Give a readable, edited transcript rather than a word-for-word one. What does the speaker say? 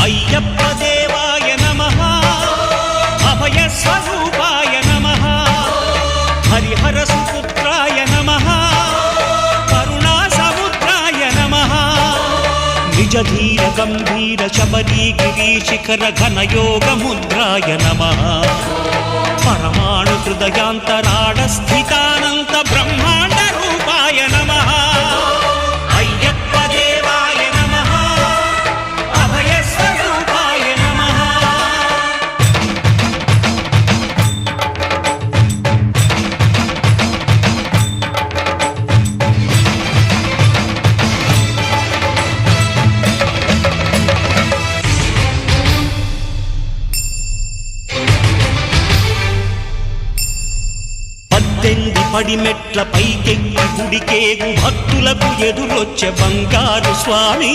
అయ్యప్ప దేవాయ నమః అభయ స్వరూపాయ నమః హరిహర సుపుత్రాయ నమః కరుణా సముద్రాయ నమః నిజ ధీర గంభీర శబరీ గిరి శిఖర ఘన యోగ ముద్రాయ నమః పరమాణు హృదయాంతరాళ స్థితానంత బ్రహ్మాండ రూపాయ నమః అయ్యప్ప దేవాయ నమః అభయ స్వరూపాయ నమః పడిమెట్ల పైకెక్కి గుడికేగు భక్తులకు ఎదురొచ్చే బంగారు స్వామి